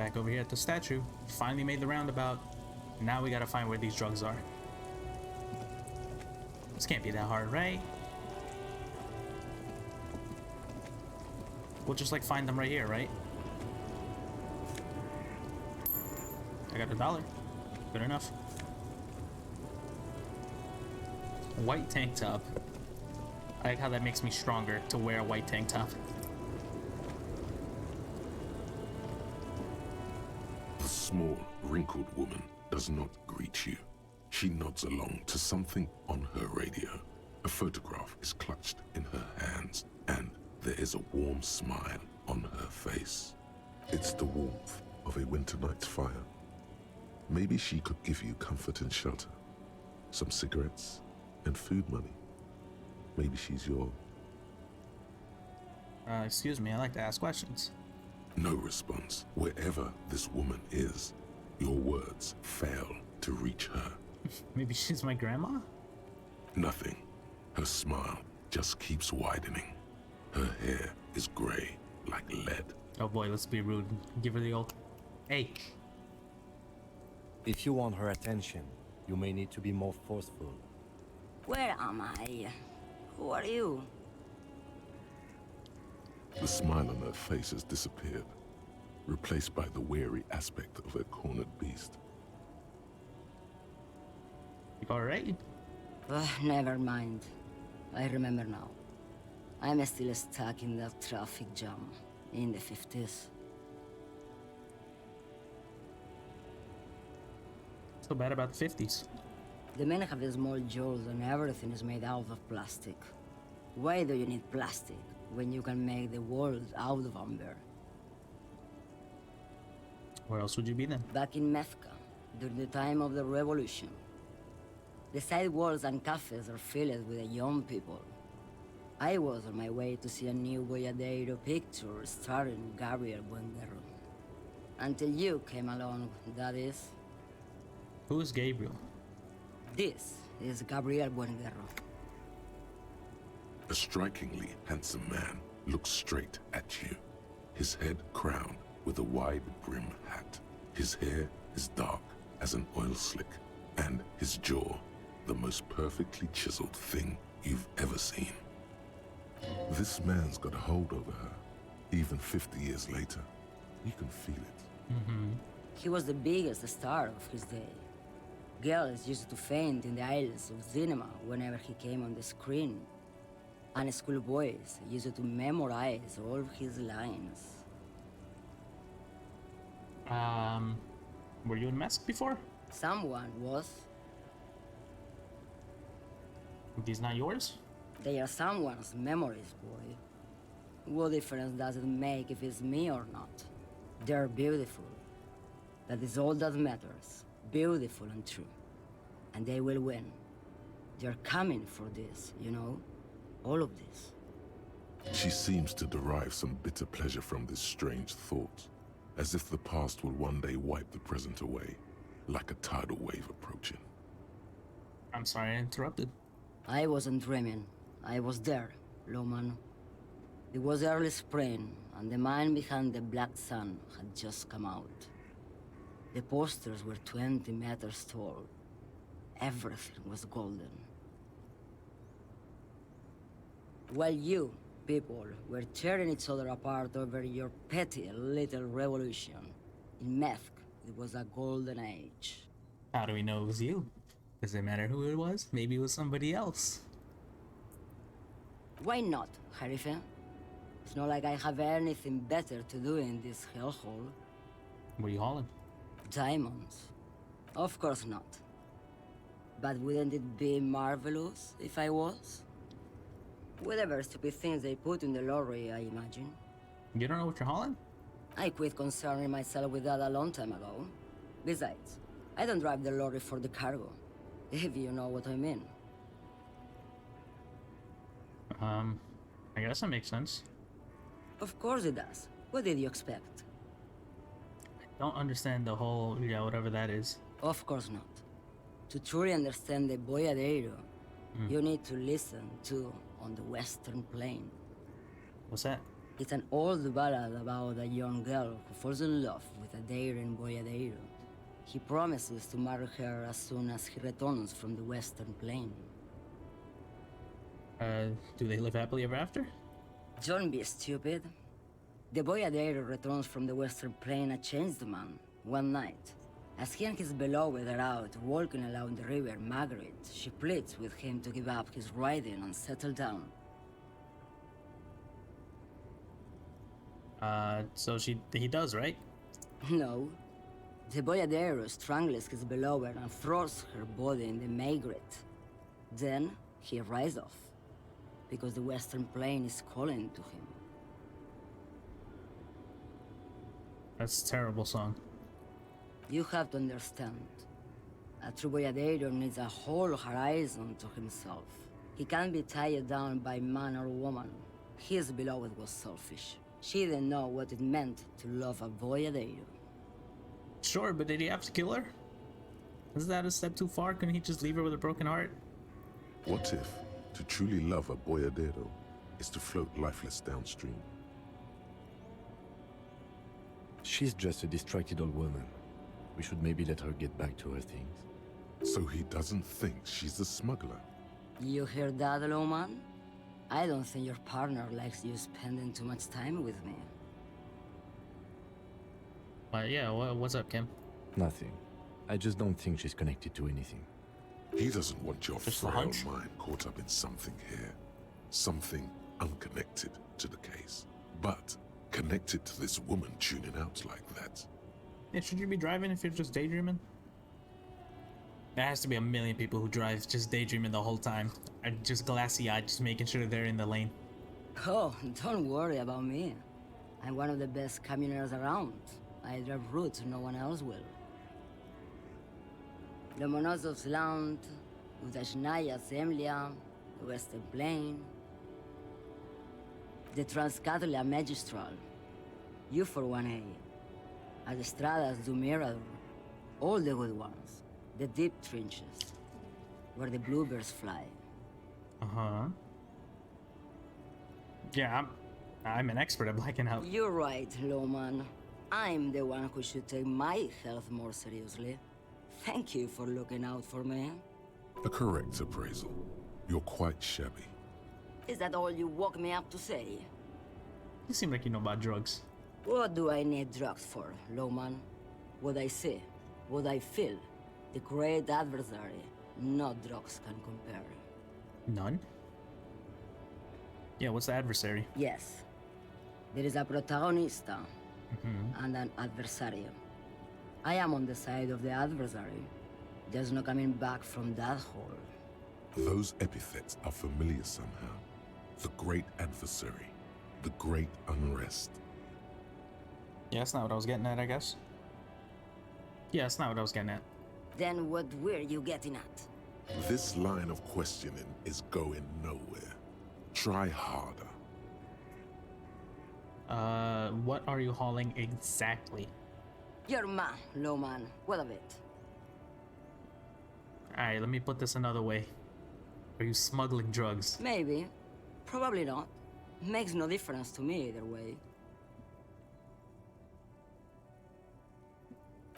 back over here at the statue. Finally made the roundabout. Now we gotta find where these drugs are. This can't be that hard, right? We'll just like find them right here, right? I got $1. Good enough. White tank top. I like how that makes me stronger to wear a white tank top. The small, wrinkled woman does not greet you. She nods along to something on her radio. A photograph is clutched in her hands, and there is a warm smile on her face. It's the warmth of a winter night's fire. Maybe she could give you comfort and shelter, some cigarettes and food money. Maybe she's your... Excuse me, I like to ask questions. No response. Wherever this woman is, your words fail to reach her. Maybe she's my grandma? Nothing. Her smile just keeps widening. Her hair is gray like lead. Oh boy, let's be rude. Give her the old... Hey. If you want her attention, you may need to be more forceful. Where am I? Who are you? The smile on her face has disappeared, replaced by the weary aspect of a cornered beast. You alright? Never mind. I remember now. I'm still stuck in that traffic jam in the 50s. So bad about the 50s. The men have the small jaws and everything is made out of plastic. Why do you need plastic when you can make the world out of amber? Where else would you be then? Back in Mecca, during the time of the revolution. The sidewalks and cafes are filled with young people. I was on my way to see a new Boyadero picture starring Gabriel Buenguerro. Until you came along, that is. Who is Gabriel? This is Gabriel Buenguerro. A strikingly handsome man looks straight at you, his head crowned with a wide brim hat. His hair is dark as an oil slick, and his jaw the most perfectly chiseled thing you've ever seen. This man's got a hold over her, even 50 years later. You can feel it. Mm-hmm. He was the biggest star of his day. Girls used to faint in the aisles of cinema whenever he came on the screen. And schoolboys used to memorize all his lines. Were you in Mask before? Someone was. These not yours? They are someone's memories, boy. What difference does it make if it's me or not? They're beautiful. That is all that matters. Beautiful and true. And they will win. They're coming for this, you know? All of this. She seems to derive some bitter pleasure from this strange thought, as if the past will one day wipe the present away, like a tidal wave approaching. I'm sorry I interrupted. I wasn't dreaming. I was there, Loman. It was early spring, and the man behind the black sun had just come out. The posters were 20 meters tall. Everything was golden. While you, people, were tearing each other apart over your petty little revolution, in Meth, it was a golden age. How do we know it was you? Does it matter who it was? Maybe it was somebody else. Why not, Harife? It's not like I have anything better to do in this hellhole. What are you hauling? Diamonds? Of course not. But wouldn't it be marvelous if I was? Whatever stupid things they put in the lorry, I imagine. You don't know what you're hauling? I quit concerning myself with that a long time ago. Besides, I don't drive the lorry for the cargo, if you know what I mean. I guess that makes sense. Of course it does. What did you expect? I don't understand the whole, whatever that is. Of course not. To truly understand the Boyadero, you need to listen to On the Western Plain. What's that? It's an old ballad about a young girl who falls in love with a daring boyadero. He promises to marry her as soon as he returns from the Western Plain. Do they live happily ever after? Don't be stupid. The boyadero returns from the Western Plain a changed man, one night. As he and his beloved are out walking along the river Margaret, she pleads with him to give up his riding and settle down. So he does, right? No. The boyadero strangles his beloved and throws her body in the Margaret. Then he rides off, because the Western Plain is calling to him. That's a terrible song. You have to understand. A true boyadero needs a whole horizon to himself. He can't be tied down by man or woman. His beloved was selfish. She didn't know what it meant to love a boyadero. Sure, but did he have to kill her? Is that a step too far? Couldn't he just leave her with a broken heart? What if to truly love a boyadero is to float lifeless downstream? She's just a distracted old woman. We should maybe let her get back to her things. So he doesn't think she's a smuggler. You hear that, Lowman? I don't think your partner likes you spending too much time with me. Yeah, what's up, Kim? Nothing. I just don't think she's connected to anything. He doesn't want your Just a frail hunch? mind caught up in something here. Something unconnected to the case. But connected to this woman tuning out like that. Yeah, should you be driving if you're just daydreaming? There has to be a million people who drive just daydreaming the whole time. Or just glassy-eyed, just making sure they're in the lane. Oh, don't worry about me. I'm one of the best camioners around. I drive routes no one else will. Lomonosov's Land, Udashnaya Zemlya, the Western Plain, the Transcatalia Magistral, U41A, Adestradas du Mirador, all the good ones, the deep trenches, where the bluebirds fly. Uh-huh. Yeah, I'm an expert at blacking out. You're right, Lowman. I'm the one who should take my health more seriously. Thank you for looking out for me. A correct appraisal. You're quite shabby. Is that all you woke me up to say? You seem like you know about drugs. What do I need drugs for, Lowman? What I see, what I feel, the great adversary, no drugs can compare. None? Yeah, what's the adversary? Yes, there is a protagonista and an adversario. I am on the side of the adversary. There's no coming back from that hole. Those epithets are familiar somehow. The great adversary. The great unrest. Yeah, that's not what I was getting at, I guess. Yeah, that's not what I was getting at. Then what were you getting at? This line of questioning is going nowhere. Try harder. What are you hauling exactly? Your man, Lowman. What of it? Alright, let me put this another way. Are you smuggling drugs? Maybe. Probably not. Makes no difference to me either way.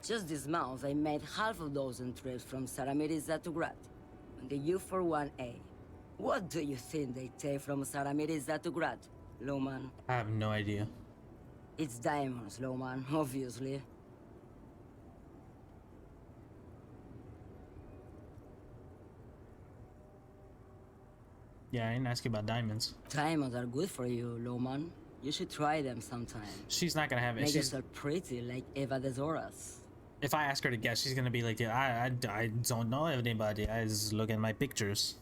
Just this month, I made half a dozen trips from Saramiriza to Grad, on the U41A. What do you think they take from Saramiriza to Grad, Lowman? I have no idea. It's diamonds, Lowman, obviously. Yeah, I didn't ask you about diamonds. Diamonds are good for you, Lowman. You should try them sometime. She's not gonna have it. Make She's, yourself pretty like Eva de Zoras. if I ask her to guess, she's gonna be like, yeah, I don't know anybody. I just look at my pictures.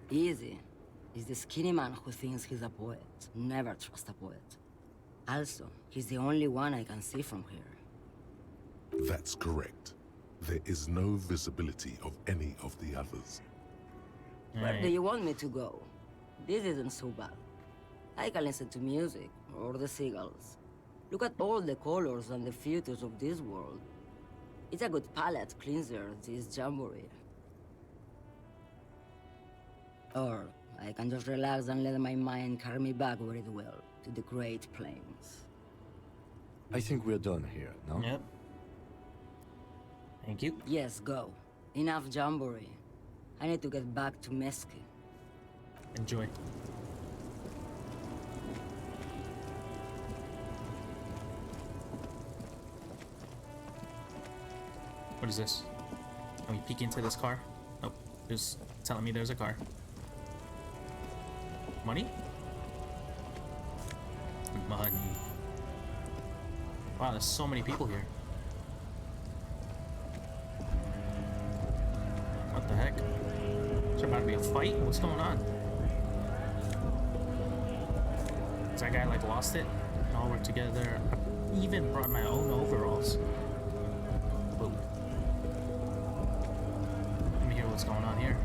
Easy. He's the skinny man who thinks he's a poet. Never trust a poet. Also, he's the only one I can see from here. That's correct. There is no visibility of any of the others. Where do you want me to go? This isn't so bad. I can listen to music, or the seagulls. Look at all the colors and the features of this world. It's a good palate cleanser, this jamboree. Or I can just relax and let my mind carry me back where it will. to the Great Plains. I think we're done here, no? Yep. Thank you. Yes, go. Enough jamboree. I need to get back to Mesky. Enjoy. What is this? Can we peek into this car? Nope. Just telling me there's a car. Money? Money. Wow, there's so many people here. What the heck? Is there about to be a fight? What's going on? Is that guy like lost it? We all work together. I even brought my own overalls. Whoa. Let me hear what's going on here.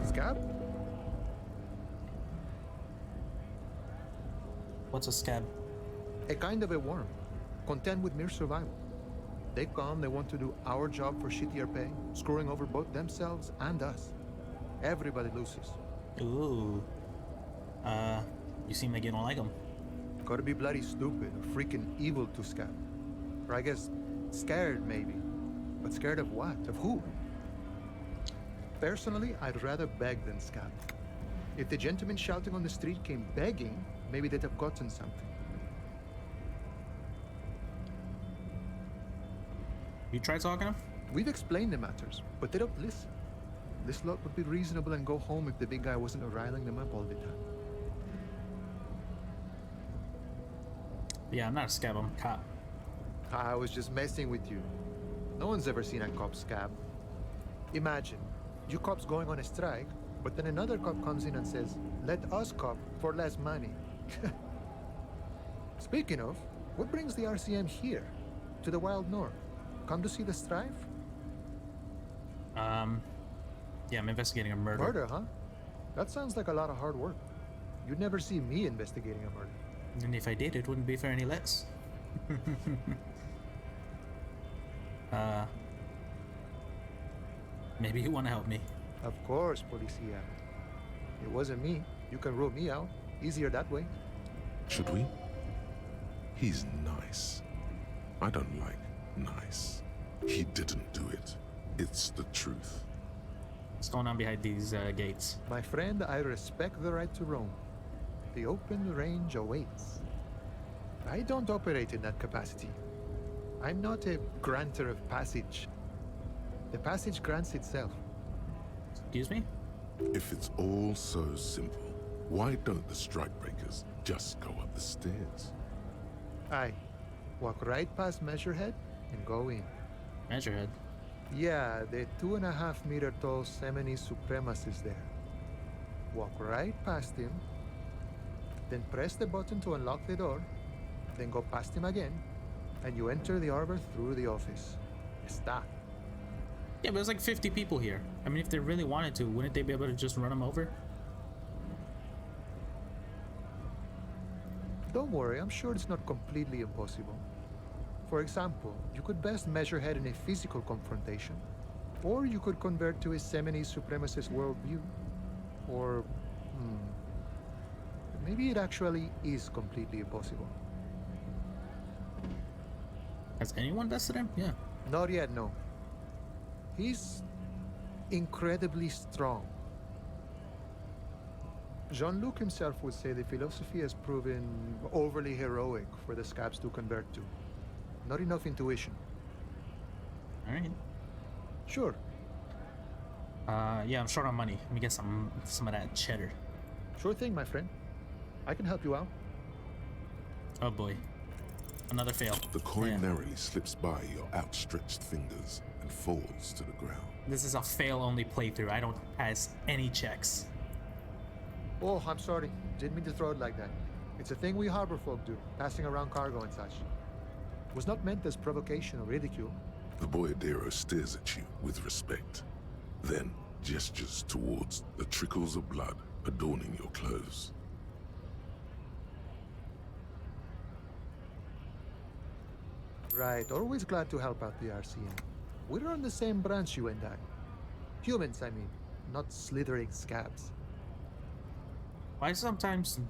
Scab? What's a scab? A kind of a worm, content with mere survival. They come, they want to do our job for shittier pay, screwing over both themselves and us. Everybody loses. Ooh. You seem like you don't like them. Gotta be bloody stupid or freaking evil to Scab. Or I guess scared maybe. But scared of what? Of who? Personally, I'd rather beg than scab. If the gentleman shouting on the street came begging, maybe they'd have gotten something. You try talking to him? We've explained the matters, but they don't listen. This lot would be reasonable and go home if the big guy wasn't riling them up all the time. Yeah, I'm not a scab, I'm a cop. I was just messing with you. No one's ever seen a cop scab. Imagine, you cops going on a strike, but then another cop comes in and says, let us cop for less money. Speaking of, what brings the RCM here? To the Wild North? Come to see the strife? Yeah, I'm investigating a murder. Murder, huh? That sounds like a lot of hard work. You'd never see me investigating a murder. And if I did, it wouldn't be for any less. Maybe you want to help me. Of course, Policia. It wasn't me. You can rule me out. Easier that way. Should we? He's nice. I don't like nice. He didn't do it. It's the truth. What's going on behind these gates? My friend, I respect the right to roam. The open range awaits. I don't operate in that capacity. I'm not a granter of passage. The passage grants itself. Excuse me? If it's all so simple, why don't the strikebreakers just go up the stairs? Aye. Walk right past Measurehead and go in. Measurehead. Yeah, the 2.5-meter tall Semini supremacist there. Walk right past him, then press the button to unlock the door, then go past him again, and you enter the arbor through the office. Está. Yeah, but there's like 50 people here. I mean, if they really wanted to, wouldn't they be able to just run them over? Don't worry, I'm sure it's not completely impossible. For example, you could best Measurehead in a physical confrontation, or you could convert to a Semini supremacist worldview. Or, maybe it actually is completely impossible. Has anyone bested him? Yeah. Not yet, no. He's incredibly strong. Jean-Luc himself would say the philosophy has proven overly heroic for the scabs to convert to. Not enough intuition. All right. Sure. Yeah, I'm short on money. Let me get some of that cheddar. Sure thing, my friend. I can help you out. Oh boy. Another fail. The coin Yeah. narrowly slips by your outstretched fingers and falls to the ground. This is a fail-only playthrough. I don't pass any checks. Oh, I'm sorry. Didn't mean to throw it like that. It's a thing we harbor folk do, passing around cargo and such. Was not meant as provocation or ridicule. The boyadero stares at you with respect, then gestures towards the trickles of blood adorning your clothes. Right, always glad to help out the RCM. We're on the same branch, you and I. Humans, I mean. not slithering scabs. Why sometimes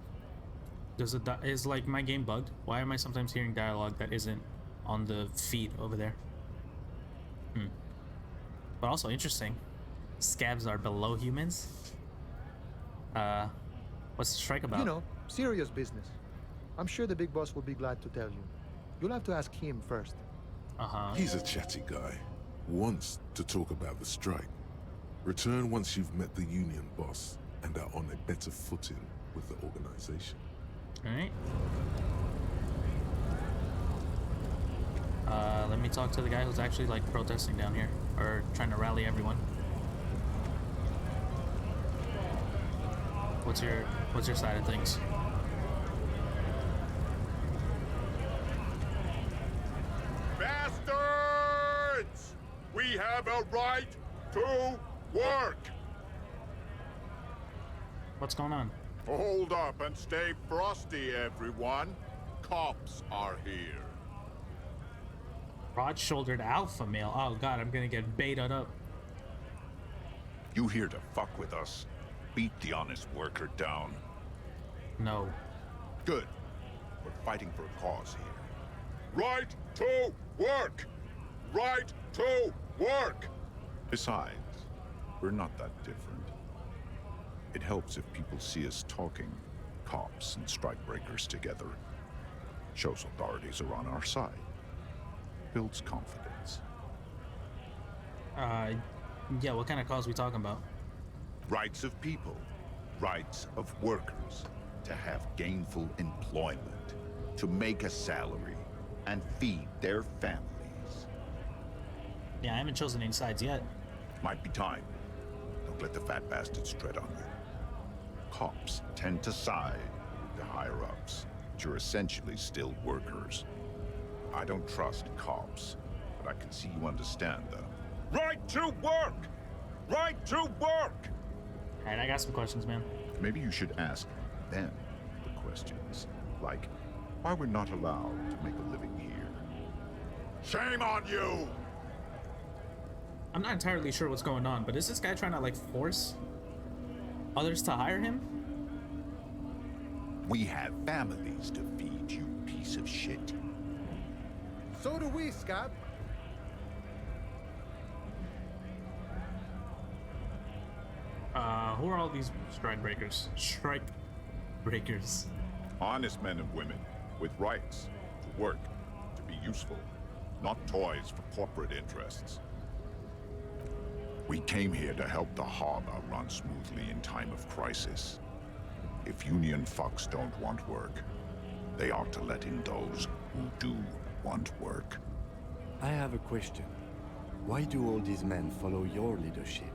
is like my game bugged? Why am I sometimes hearing dialogue that isn't on the feed over there? But also interesting. Scabs are below humans. What's the strike about? You know, serious business. I'm sure the big boss will be glad to tell you. You'll have to ask him first. He's a chatty guy. Wants to talk about the strike. Return once you've met the union boss and are on a better footing with the organization. All right. Let me talk to the guy who's actually like protesting down here or trying to rally everyone. What's your side of things? Bastards! We have a right to work! What's going on? Hold up and stay frosty, everyone. Cops are here. Broad-shouldered alpha male. Oh god, I'm gonna get baited up. You here to fuck with us? Beat the honest worker down. No. Good. We're fighting for a cause here. Right to work! Right to work! Besides, we're not that different. It helps if people see us talking, cops and strikebreakers together. Shows authorities are on our side. Builds confidence. Yeah, what kind of cause we talking about? Rights of people, rights of workers, to have gainful employment, to make a salary, and feed their families. Yeah, I haven't chosen any sides yet. Might be time. Don't let the fat bastards tread on you. Cops tend to side with the higher-ups, but you're essentially still workers. I don't trust cops, but I can see you understand them. Right to work! Right to work! Alright, I got some questions, man. Maybe you should ask them the questions, like why we're not allowed to make a living here. Shame on you! I'm not entirely sure what's going on, but is this guy trying to like force others to hire him? We have families to feed, you piece of shit. So do we, Scab. Who are all these strike breakers? Strike breakers. Honest men and women with rights to work, to be useful, not toys for corporate interests. We came here to help the harbor run smoothly in time of crisis. If union fucks don't want work, they ought to let in those who do want work. I have a question. Why do all these men follow your leadership?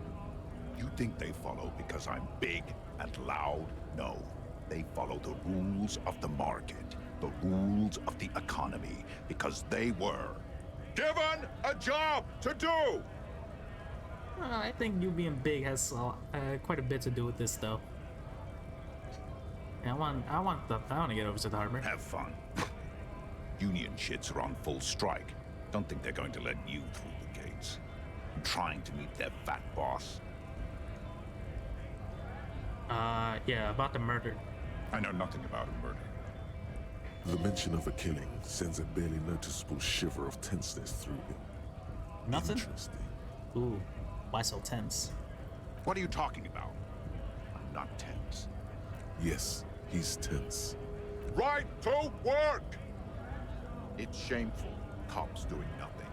You think they follow because I'm big and loud? No. They follow the rules of the market, the rules of the economy, because they were given a job to do! I think you being big has quite a bit to do with this, though. Yeah, I want to get over to the harbor. Have fun. Union shits are on full strike. Don't think they're going to let you through the gates. I'm trying to meet their fat boss. Yeah, about the murder. I know nothing about a murder. The mention of a killing sends a barely noticeable shiver of tenseness through him. Nothing? Interesting. Ooh, why so tense? What are you talking about? I'm not tense. Yes, he's tense. Right to work! It's shameful. Cops doing nothing.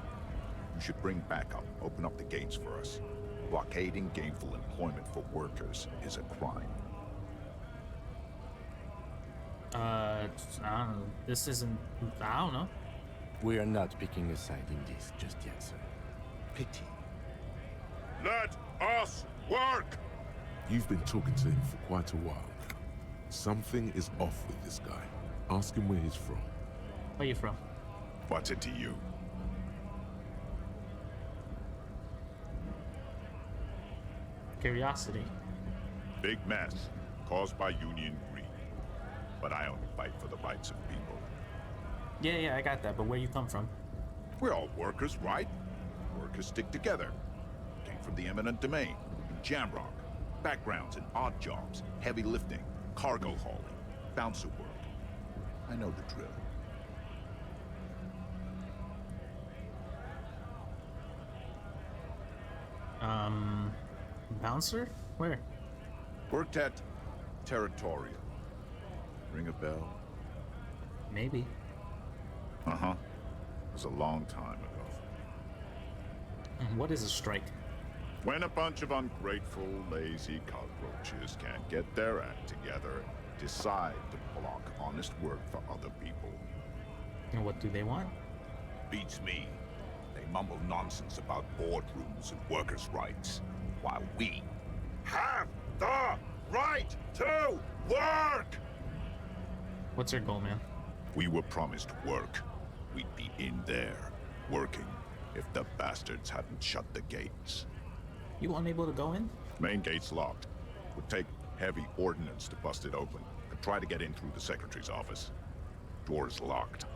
You should bring backup. Open up the gates for us. Blockading gainful employment for workers is a crime. I don't know. This isn't. I don't know. We are not picking a side in this just yet, sir. Pity. Let us work! You've been talking to him for quite a while. Something is off with this guy. Ask him where he's from. Where you from? What's it to you? Curiosity. Big mess caused by union greed. But I only fight for the rights of people. Yeah, I got that. But where you come from? We're all workers, right? Workers stick together. Came from the eminent domain, in Jamrock. Backgrounds in odd jobs, heavy lifting, cargo hauling, bouncer work. I know the drill. Bouncer? Where? Worked at Territorial. Ring a bell? Maybe. Uh-huh. It was a long time ago. What is a strike? When a bunch of ungrateful, lazy cockroaches can't get their act together, decide to block honest work for other people. And what do they want? Beats me. They mumble nonsense about boardrooms and workers' rights, while we have the right to work! What's your goal, man? We were promised work. We'd be in there, working, if the bastards hadn't shut the gates. You unable to go in? Main gate's locked. Would take heavy ordnance to bust it open. Could try to get in through the secretary's office. Door's locked.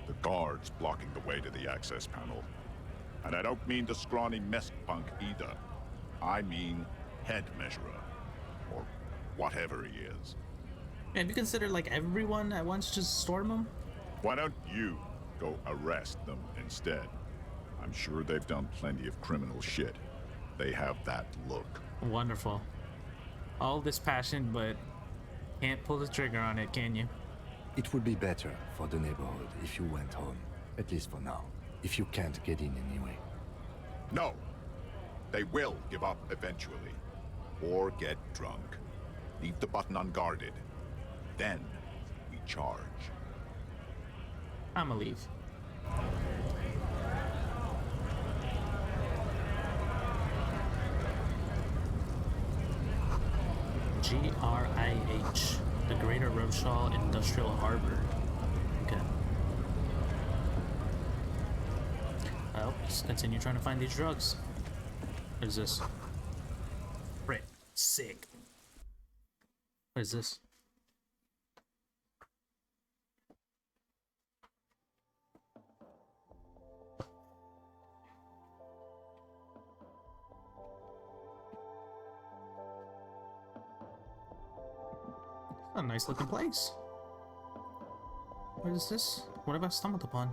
The guard's blocking the way to the access panel. And I don't mean the scrawny mess punk either. I mean head measurer. Or whatever he is. Have you considered like everyone at once just storm them? Why don't you go arrest them instead? I'm sure they've done plenty of criminal shit. They have that look. Wonderful. All this passion, but can't pull the trigger on it, can you? It would be better for the neighborhood if you went home, at least for now, if you can't get in anyway. No. They will give up eventually. Or get drunk. Leave the button unguarded. Then we charge. I'ma leave. GRIH, the Greater Roshaw Industrial Harbor. Okay. Well, let's continue trying to find these drugs. What is this? Frick. Sick. What is this? A nice looking place. What is this? What have I stumbled upon?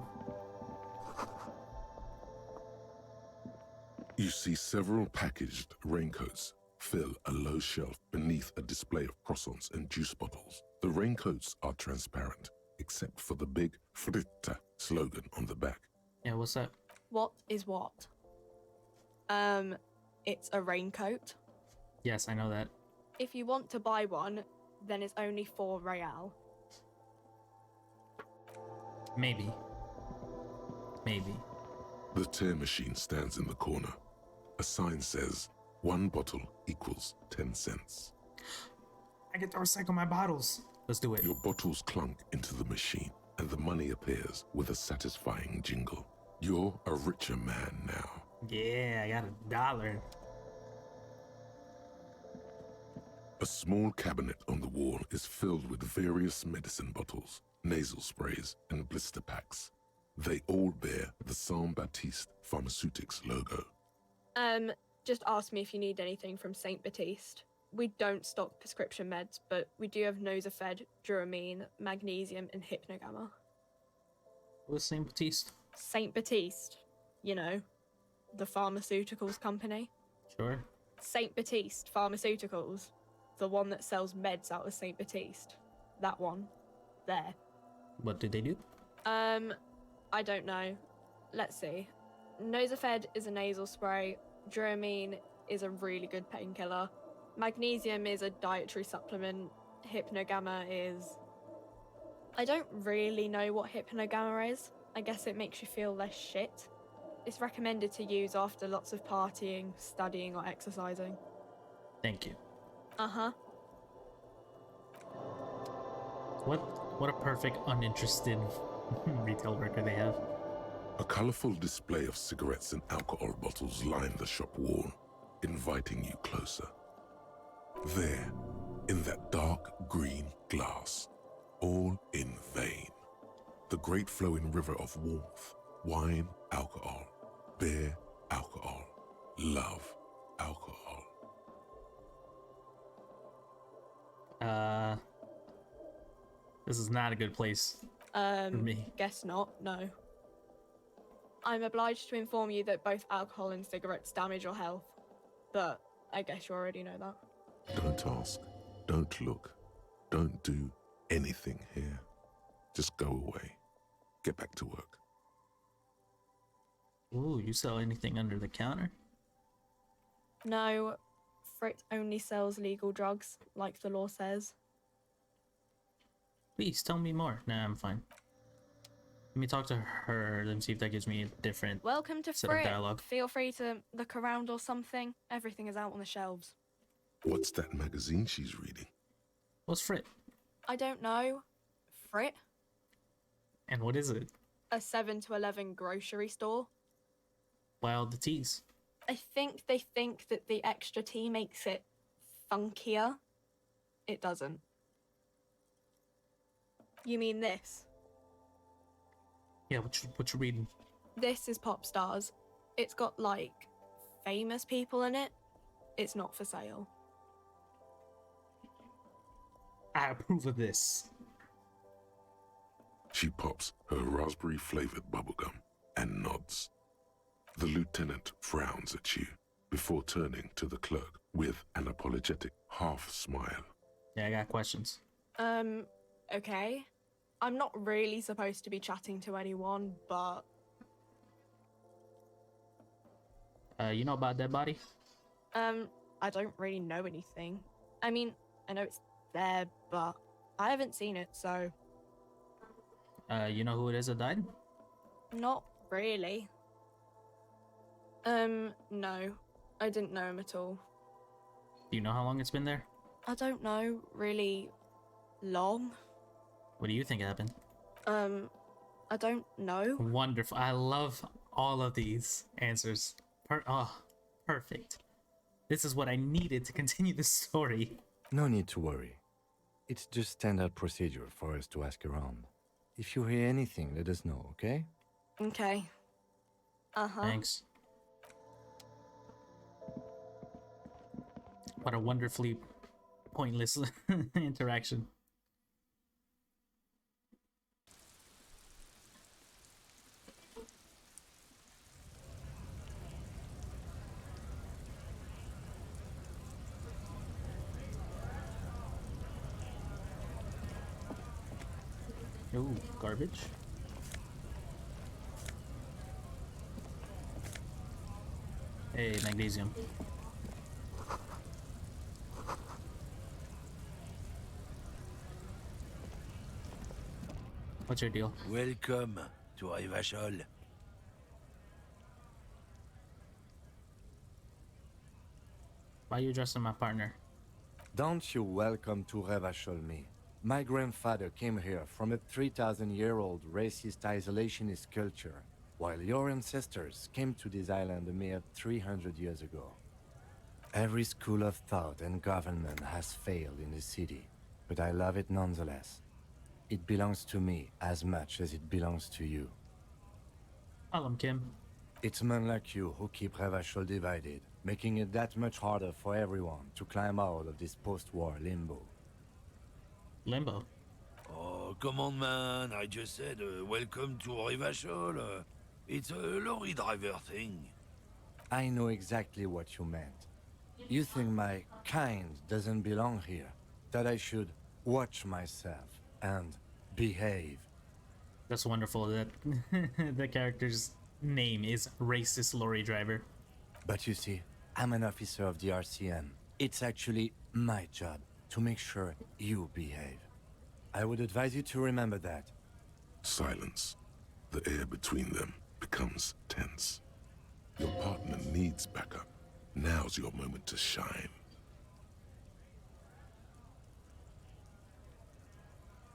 You see several packaged raincoats fill a low shelf beneath a display of croissants and juice bottles. The raincoats are transparent, except for the big Fritta slogan on the back. Yeah, what's that? What is what? It's a raincoat. Yes, I know that. If you want to buy one, then it's only 4 real. Maybe. Maybe. The tear machine stands in the corner. A sign says, 1 bottle equals 10 cents. I get to recycle my bottles. Let's do it. Your bottles clunk into the machine, and the money appears with a satisfying jingle. You're a richer man now. Yeah, I got $1. A small cabinet on the wall is filled with various medicine bottles, nasal sprays, and blister packs. They all bear the Saint Baptiste Pharmaceutics logo. Just ask me if you need anything from Saint Baptiste. We don't stock prescription meds, but we do have Nosafed, Duramine, Magnesium, and Hypnogamma. What's Saint Baptiste? Saint Baptiste, you know, the pharmaceuticals company. Sure. Saint Baptiste Pharmaceuticals, the one that sells meds out of Saint Baptiste. That one. There. What do they do? I don't know. Let's see. Nosafed is a nasal spray. Duramine is a really good painkiller. Magnesium is a dietary supplement. Hypnogamma is... I don't really know what Hypnogamma is. I guess it makes you feel less shit. It's recommended to use after lots of partying, studying, or exercising. Thank you. Uh-huh. What a perfect uninterested retail worker they have. A colorful display of cigarettes and alcohol bottles line the shop wall, inviting you closer. There, in that dark green glass, all in vain, the great flowing river of warmth, wine, alcohol, beer, alcohol, love, alcohol. This is not a good place for me. Guess not, no. I'm obliged to inform you that both alcohol and cigarettes damage your health, but I guess you already know that. Don't ask. Don't look. Don't do anything here. Just go away. Get back to work. Ooh, you sell anything under the counter? No, Frit only sells legal drugs, like the law says. Please tell me more. Nah, I'm fine. Let me talk to her. Let me see if that gives me a different Welcome to set of Frit. dialogue. Feel free to look around or something. Everything is out on the shelves. What's that magazine she's reading? What's Frit? I don't know. Frit? And what is it? A 7 to 11 grocery store. Wow, the teas. I think they think that the extra tea makes it funkier. It doesn't. You mean this? Yeah, what you reading? This is Pop Stars. It's got, like, famous people in it. It's not for sale. I approve of this. She pops her raspberry-flavored bubblegum and nods. The lieutenant frowns at you before turning to the clerk with an apologetic half-smile. Yeah, I got questions. Okay. I'm not really supposed to be chatting to anyone, but... You know about that body? I don't really know anything. I mean, I know it's there, but I haven't seen it, so... You know who it is that died? Not really. No. I didn't know him at all. Do you know how long it's been there? I don't know, really long. What do you think happened? I don't know. Wonderful. I love all of these answers. Perfect. This is what I needed to continue the story. No need to worry. It's just standard procedure for us to ask around. If you hear anything, let us know, okay? Okay. Uh-huh. Thanks. What a wonderfully pointless interaction. Ooh, garbage. Hey, magnesium. What's your deal? Welcome to Rivachol. Why are you addressing my partner? Don't you welcome to Revachol me. My grandfather came here from a 3,000-year-old racist isolationist culture, while your ancestors came to this island a mere 300 years ago. Every school of thought and government has failed in the city, but I love it nonetheless. It belongs to me as much as it belongs to you. Call him Kim. It's men like you who keep Revachol divided, making it that much harder for everyone to climb out of this post-war limbo. Limbo. Oh, come on, man. I just said welcome to Rivachol. It's a lorry driver thing. I know exactly what you meant. You think my kind doesn't belong here, that I should watch myself and behave. That's wonderful that the character's name is Racist Lorry Driver. But you see, I'm an officer of the RCM. It's actually my job to make sure you behave. I would advise you to remember that. Silence. The air between them becomes tense. Your partner needs backup. Now's your moment to shine.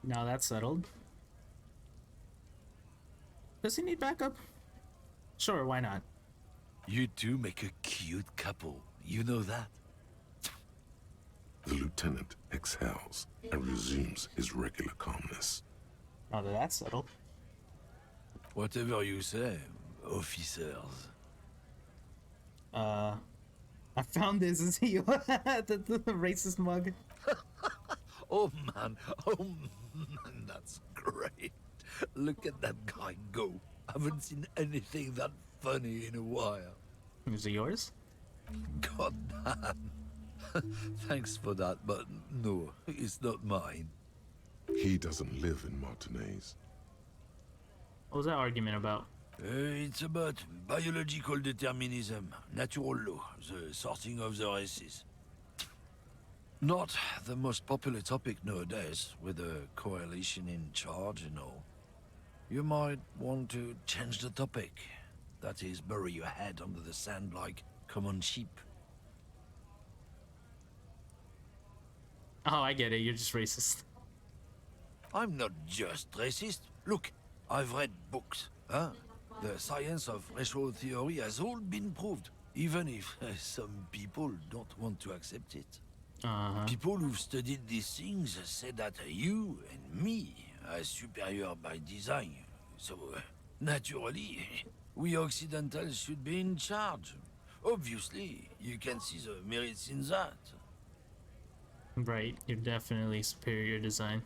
Now that's settled. Does he need backup? Sure, why not? You two make a cute couple. You know that? The lieutenant exhales and resumes his regular calmness. Now that that's settled. Whatever you say, officers. I found this. Is he the racist mug? Oh man, Great. Look at that guy go. Haven't seen anything that funny in a while. Is it yours? God damn. Thanks for that, but no, it's not mine. He doesn't live in Martinez. What was that argument about? It's about biological determinism, natural law, the sorting of the races. Not the most popular topic nowadays, with the coalition in charge and all. You might want to change the topic. That is, bury your head under the sand like common sheep. Oh, I get it. You're just racist. I'm not just racist. Look, I've read books, huh? The science of racial theory has all been proved, even if some people don't want to accept it. People who've studied these things say that you and me are superior by design. So, naturally, we Occidentals should be in charge. Obviously, you can see the merits in that. Right. You're definitely superior design.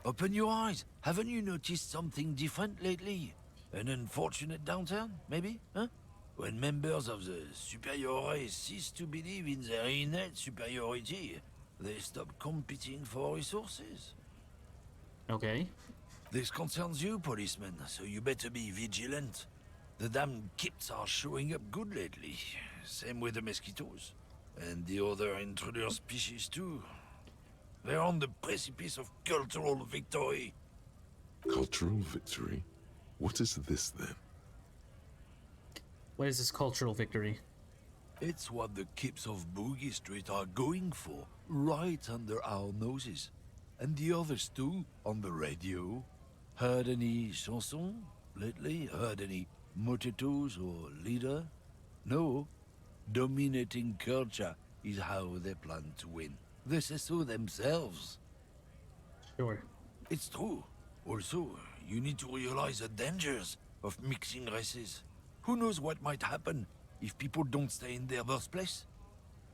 Open your eyes. Haven't you noticed something different lately? An unfortunate downturn, maybe? Huh? When members of the superior race cease to believe in their innate superiority, they stop competing for resources. Okay. This concerns you, policeman, so you better be vigilant. The damn kips are showing up good lately. Same with the mosquitoes. And the other intruder species too. They're on the precipice of cultural victory. Cultural victory? What is this then? What is this cultural victory? It's what the kips of Boogie Street are going for, right under our noses. And the others too, on the radio. Heard any chansons lately? Heard any motetos or leader? No. Dominating culture is how they plan to win. They say so themselves. Sure. It's true. Also, you need to realize the dangers of mixing races. Who knows what might happen if people don't stay in their birthplace?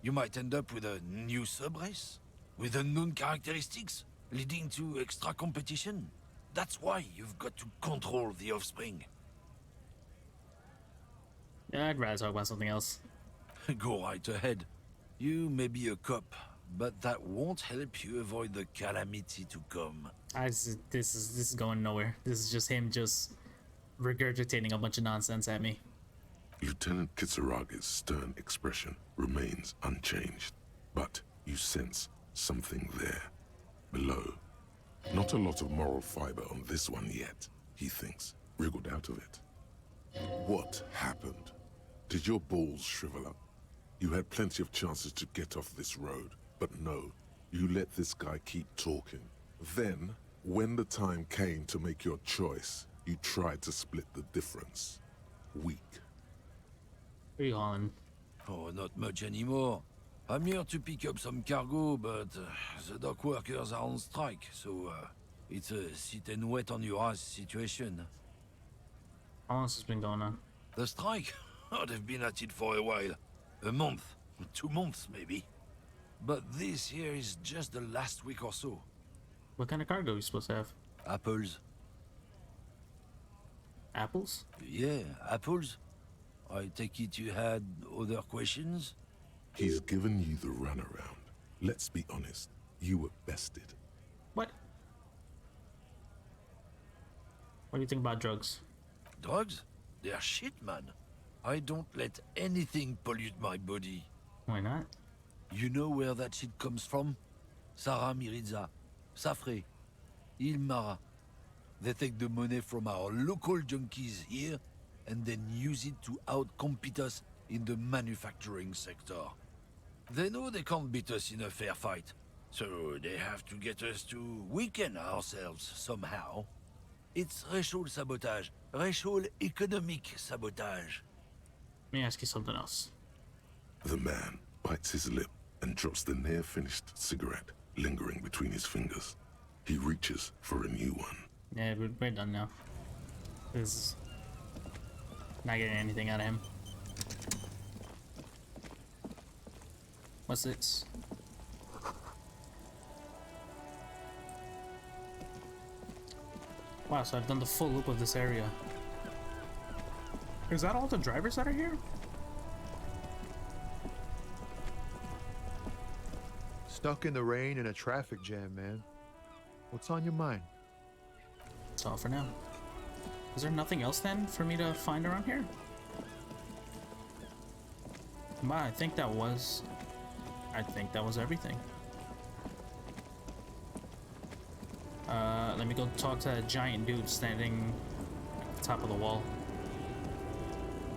You might end up with a new sub-race, with unknown characteristics, leading to extra competition. That's why you've got to control the offspring. Yeah, I'd rather talk about something else. Go right ahead. You may be a cop, but that won't help you avoid the calamity to come. This is going nowhere. This is just him just regurgitating a bunch of nonsense at me. Lieutenant Kisaraga's stern expression remains unchanged, but you sense something there, below. Not a lot of moral fiber on this one yet, he thinks, wriggled out of it. What happened? Did your balls shrivel up? You had plenty of chances to get off this road, but no, you let this guy keep talking. Then, when the time came to make your choice, you tried to split the difference. Weak. What are you calling? Oh, not much anymore. I'm here to pick up some cargo, but the dock workers are on strike, so it's a sit and wait on your ass situation. How long has this been going on? The strike? Oh, they've been at it for a while. A month, 2 months maybe. But this here is just the last week or so. What kind of cargo are you supposed to have? Apples. Apples? Yeah, apples. I take it you had other questions? He's given you the runaround. Let's be honest, you were bested. What? What do you think about drugs? Drugs? They're shit, man. I don't let anything pollute my body. Why not? You know where that shit comes from? Sarah Mirizza, Safre, Ilmara. They take the money from our local junkies here and then use it to outcompete us in the manufacturing sector. They know they can't beat us in a fair fight, so they have to get us to weaken ourselves somehow. It's racial sabotage, racial economic sabotage. Let me ask you something else. The man bites his lip and drops the near-finished cigarette lingering between his fingers. He reaches for a new one. Yeah, we're done now. This is not getting anything out of him. What's this? Wow, so I've done the full loop of this area. Is that all the drivers that are here? Stuck in the rain in a traffic jam, man. What's on your mind? That's all for now. Is there nothing else then for me to find around here? I think that was everything. Let me go talk to that giant dude standing at the top of the wall.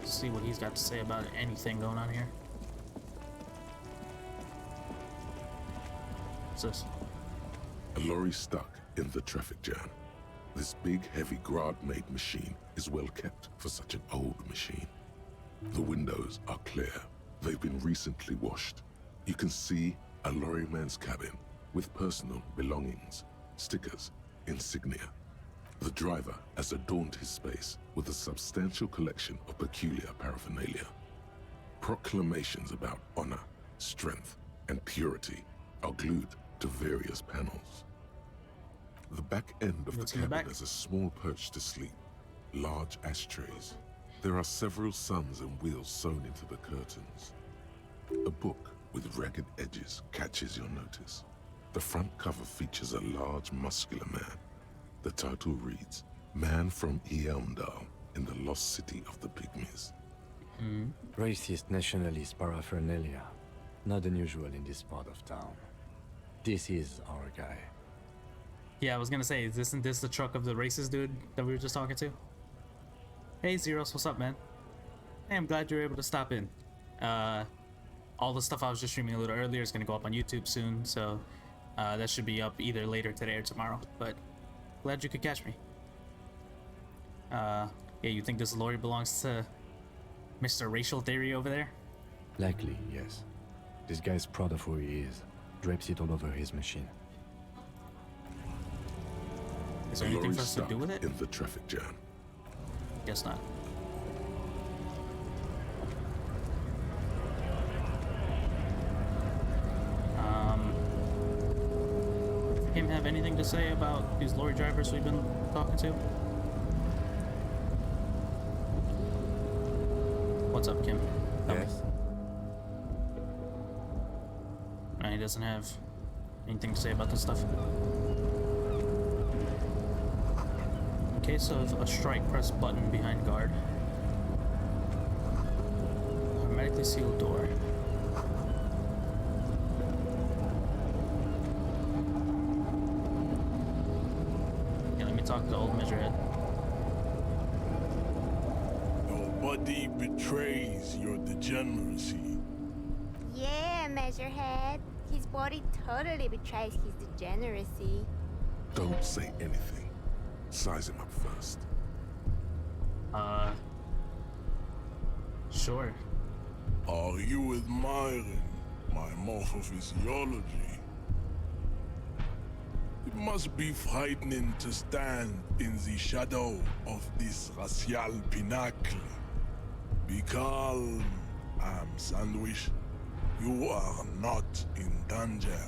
See what he's got to say about anything going on here. What's this? A lorry stuck in the traffic jam. This big, heavy Grad-made machine is well kept for such an old machine. The windows are clear. They've been recently washed. You can see a lorryman's cabin with personal belongings, stickers, insignia. The driver has adorned his space with a substantial collection of peculiar paraphernalia. Proclamations about honor, strength, and purity are glued to various panels. The back end of the cabin has a small perch to sleep, large ashtrays. There are several suns and wheels sewn into the curtains. A book with ragged edges catches your notice. The front cover features a large, muscular man. The title reads, Man from Eamdal in the Lost City of the Pygmies. Racist nationalist paraphernalia. Not unusual in this part of town. This is our guy. Yeah, I was gonna say, isn't this the truck of the racist dude that we were just talking to? Hey Zeros, what's up, man? Hey, I'm glad you were able to stop in. All the stuff I was just streaming a little earlier is gonna go up on YouTube soon, so that should be up either later today or tomorrow, but glad you could catch me. Yeah, you think this lorry belongs to Mr. Racial Theory over there? Likely, yes. This guy's proud of who he is. Drapes it all over his machine. Is there anything for us to do with it? In the traffic jam. Guess not. Him have anything to say about these lorry drivers we've been talking to? What's up, Kim? Tell me. Yes? No, he doesn't have anything to say about this stuff. In case of a strike, press button behind guard. Hermetically sealed door. Yeah, let me talk to the old measurehead. Nobody betrays your degeneracy. Yeah, Measurehead. His body totally betrays his degeneracy. Don't say anything. Size him up first. Sure. Are you admiring my morphophysiology? It must be frightening to stand in the shadow of this racial pinnacle. Be calm, Sandwich. You are not in danger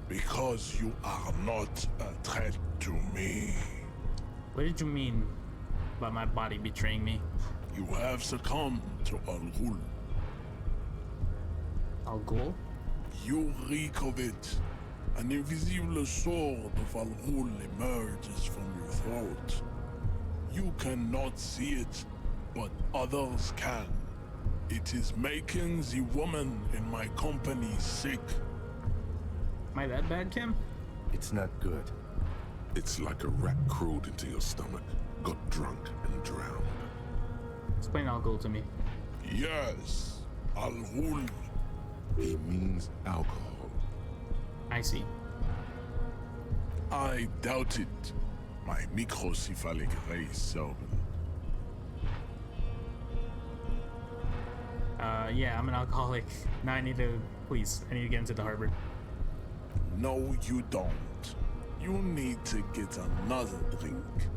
because you are not a threat to me. What did you mean by my body betraying me? You have succumbed to Al Ghul. Al Ghul? You reek of it. An invisible sword of Al Ghul emerges from your throat. You cannot see it, but others can. It is making the woman in my company sick. Am I that bad, Kim? It's not good. It's like a rat crawled into your stomach, got drunk and drowned. Explain Al Ghul to me. Yes, Al Ghul. He means alcohol. I see. I doubt it. My microcephalic race servant. Yeah, I'm an alcoholic. Now I need to get into the harbor. No, you don't. You need to get another drink.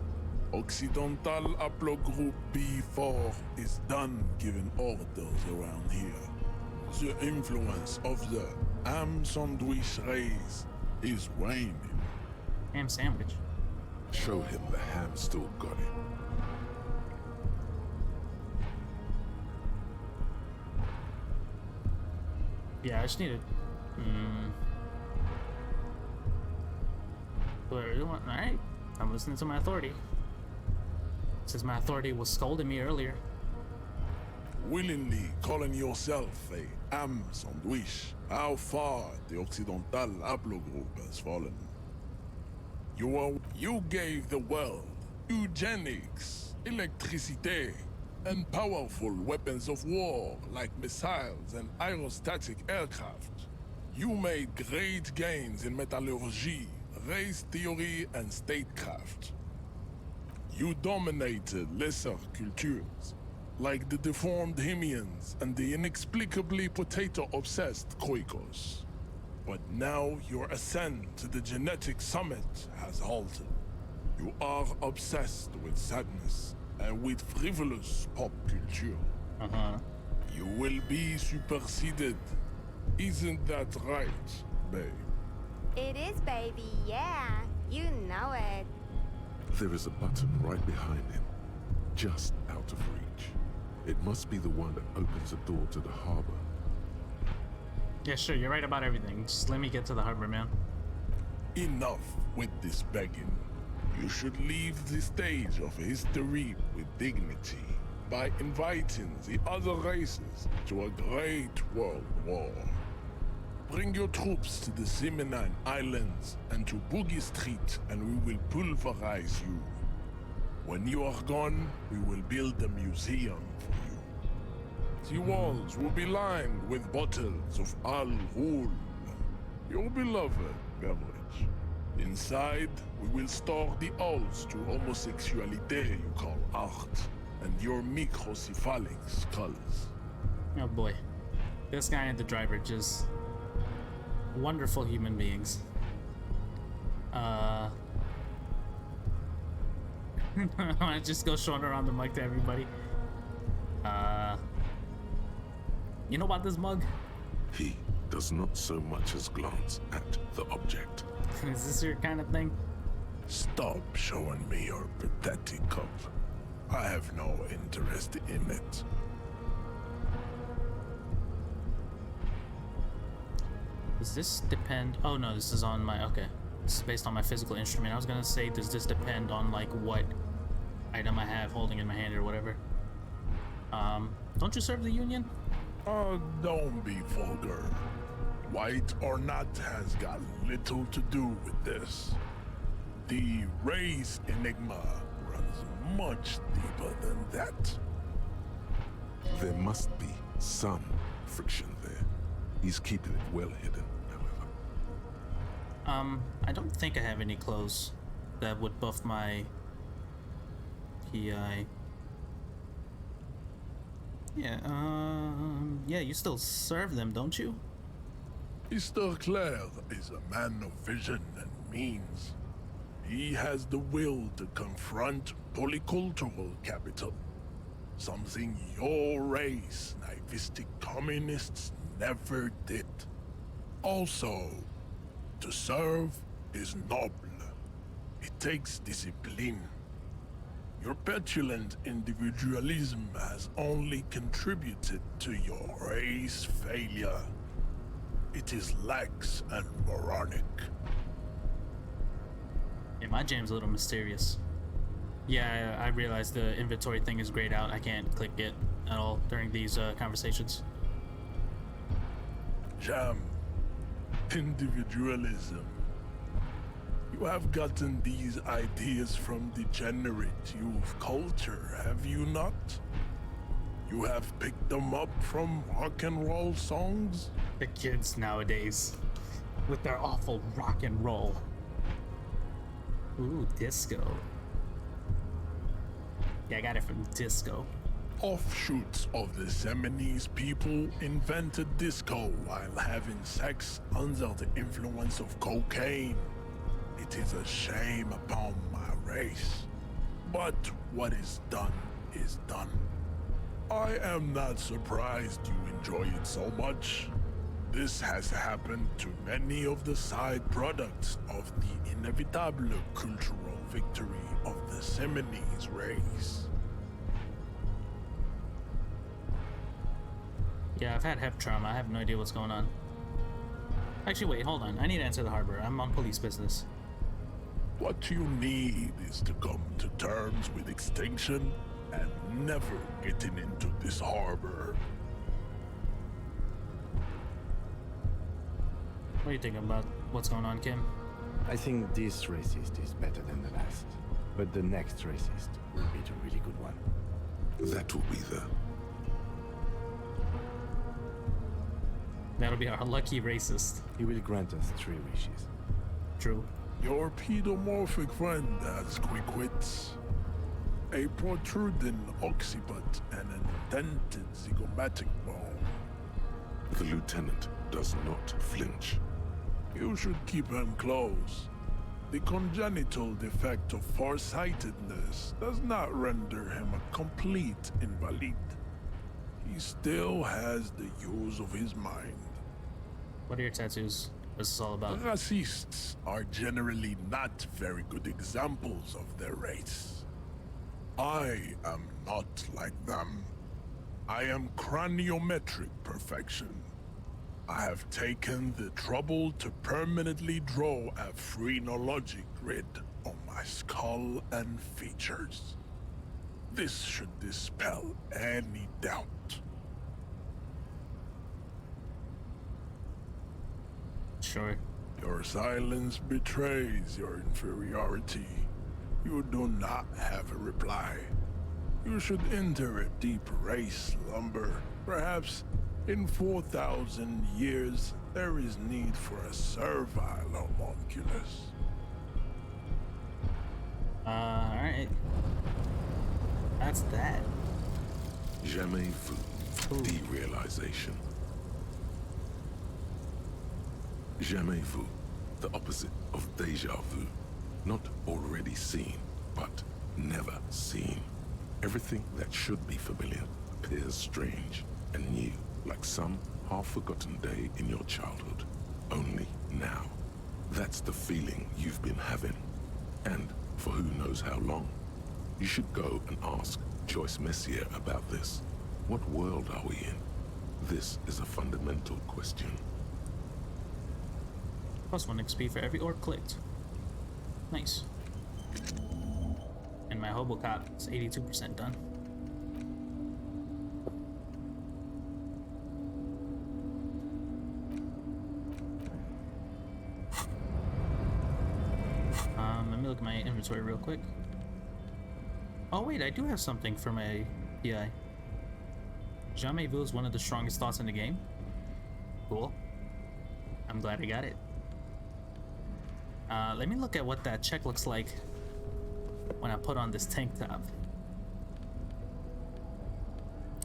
Occidental Haplogroup B4 is done giving orders around here. The influence of the ham sandwich race is waning. Ham sandwich. Show him the ham still got it. Yeah, I just need to. Alright, I'm listening to my authority. Since my authority was scolding me earlier. Willingly calling yourself a ham sandwich, how far the Occidental haplogroup has fallen. You gave the world eugenics, electricity, and powerful weapons of war like missiles and aerostatic aircraft. You made great gains in metallurgy, race theory, and statecraft. You dominated lesser cultures, like the deformed Hemians and the inexplicably potato-obsessed Khoikos. But now your ascent to the genetic summit has halted. You are obsessed with sadness and with frivolous pop culture. You will be superseded. Isn't that right, babe? It is, baby, yeah. You know it. There is a button right behind him, just out of reach. It must be the one that opens the door to the harbor. Yeah, sure, you're right about everything. Just let me get to the harbor, man. Enough with this begging. You should leave the stage of history with dignity by inviting the other races to a great world war. Bring your troops to the Simenon Islands and to Boogie Street, and we will pulverize you. When you are gone, we will build a museum for you. The walls will be lined with bottles of Al Ghul, your beloved beverage. Inside, we will store the odes to homosexuality you call art, and your microcephalic skulls. Oh boy. This guy and the driver just wonderful human beings. I just go showing around the mug to everybody. You know about this mug? He does not so much as glance at the object. Is this your kind of thing? Stop showing me your pathetic cup. I have no interest in it. Does this depend? Oh no, this is on my, okay. This is based on my physical instrument. I was gonna say, does this depend on like what item I have holding in my hand or whatever? Don't you serve the Union? Oh, don't be vulgar. White or not has got little to do with this. The race enigma runs much deeper than that. There must be some friction there. He's keeping it well hidden, however. I don't think I have any clothes that would buff my PI. Yeah, yeah, you still serve them, don't you? Mr. Claire is a man of vision and means. He has the will to confront polycultural capital, something your race, naivistic communists, never did. Also, to serve is noble. It takes discipline. Your petulant individualism has only contributed to your race failure. It is lax and moronic. Yeah, my jam's a little mysterious. Yeah, I realize the inventory thing is grayed out. I can't click it at all during these conversations. Jam. Individualism. You have gotten these ideas from degenerate youth culture, have you not? You have picked them up from rock and roll songs? The kids nowadays, with their awful rock and roll. Ooh, disco. Yeah, I got it from disco. Offshoots of the Seminoles people invented disco while having sex under the influence of cocaine. It is a shame upon my race. But what is done is done. I am not surprised you enjoy it so much. This has happened to many of the side products of the inevitable cultural victory of the Seminoles race. Yeah, I've had hep trauma. I have no idea what's going on. Actually, wait, hold on. I need to enter the harbor. I'm on police business. What you need is to come to terms with extinction and never getting into this harbor. What are you thinking about what's going on, Kim? I think this racist is better than the last. But the next racist will be the really good one. That will be the... That'll be our lucky racist. He will grant us 3 wishes. True. Your pedomorphic friend has quick wits, a protruding occiput, and an indented zygomatic bone. The lieutenant does not flinch. You should keep him close. The congenital defect of farsightedness does not render him a complete invalid. He still has the use of his mind. What are your tattoos? What's this all about? Racists are generally not very good examples of their race. I am not like them. I am craniometric perfection. I have taken the trouble to permanently draw a phrenologic grid on my skull and features. This should dispel any doubt. Sure. Your silence betrays your inferiority. You do not have a reply. You should enter a deep race slumber. Perhaps in 4,000 years, there is need for a servile homunculus. Alright. That's that. Jamais vu. Derealization. Jamais vu. The opposite of déjà vu. Not already seen, but never seen. Everything that should be familiar appears strange and new, like some half-forgotten day in your childhood. Only now. That's the feeling you've been having. And for who knows how long. You should go and ask Joyce Messier about this. What world are we in? This is a fundamental question. Plus 1 XP for every orb clicked. Nice. And my Hobocop is 82% done. Let me look at my inventory real quick. Oh wait, I do have something for my PI. Jamais vu is one of the strongest thoughts in the game. Cool. I'm glad I got it. Let me look at what that check looks like when I put on this tank top.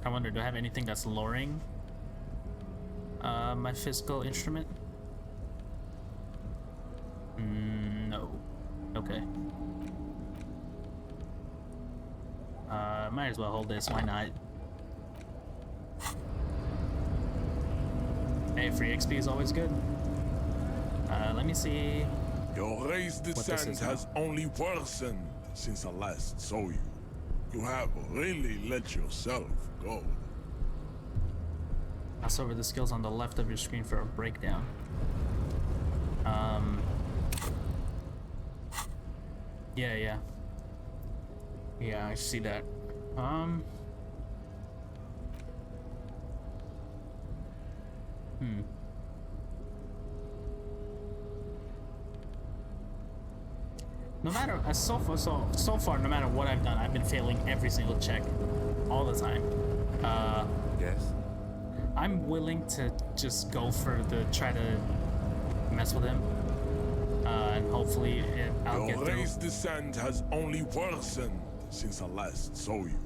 I wonder, do I have anything that's lowering my physical instrument? No. Okay. Might as well hold this, why not? Hey, free XP is always good. Let me see. Your race descent has only worsened since I last saw you. You have really let yourself go. Mouse over the skills on the left of your screen for a breakdown. Yeah, I see that. No matter so far, no matter what I've done, I've been failing every single check, all the time. Yes? I'm willing to just go for the try to mess with him, and hopefully I'll get Your through. race descent has only worsened since I last saw you.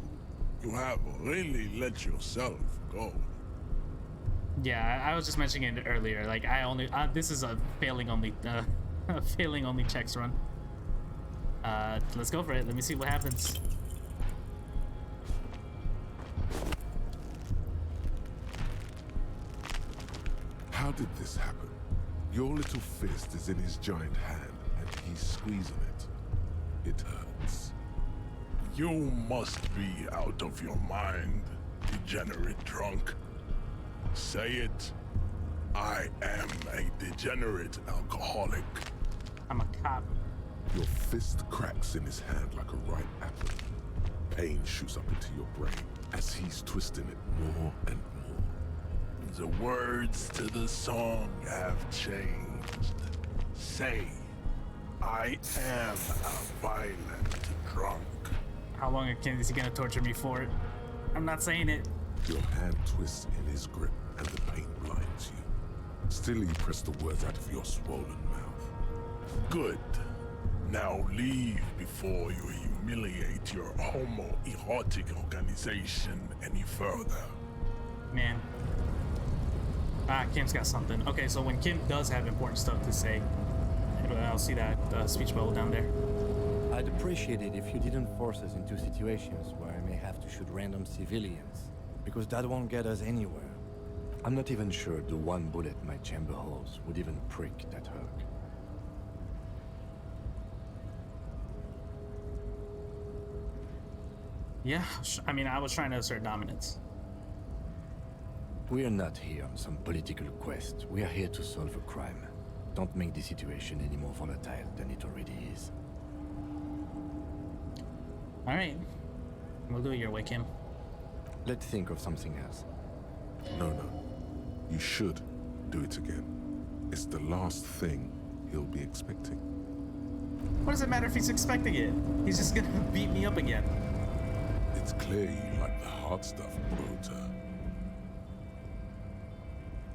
You have really let yourself go. Yeah, I was just mentioning it earlier. Like this is a failing only checks run. Let's go for it. Let me see what happens. How did this happen? Your little fist is in his giant hand, and he's squeezing it. It hurts. You must be out of your mind, degenerate drunk. Say it. I am a degenerate alcoholic. I'm a cop. Your fist cracks in his hand like a ripe apple. Pain shoots up into your brain as he's twisting it more and more. The words to the song have changed. Say, I am a violent drunk. How long is he gonna torture me for it? I'm not saying it. Your hand twists in his grip and the pain blinds you. Still, you press the words out of your swollen mouth. Good. Now leave before you humiliate your homoerotic organization any further. Man. Kim's got something. Okay, so when Kim does have important stuff to say, I'll see that speech bubble down there. I'd appreciate it if you didn't force us into situations where I may have to shoot random civilians, because that won't get us anywhere. I'm not even sure the one bullet my chamber holds would even prick that hook. Yeah, I mean, I was trying to assert dominance. We are not here on some political quest. We are here to solve a crime. Don't make the situation any more volatile than it already is. All right, we'll do it your way, Kim. Let's think of something else. No. You should do it again. It's the last thing he'll be expecting. What does it matter if he's expecting it? He's just gonna beat me up again. It's clear you like the hard stuff, Brota.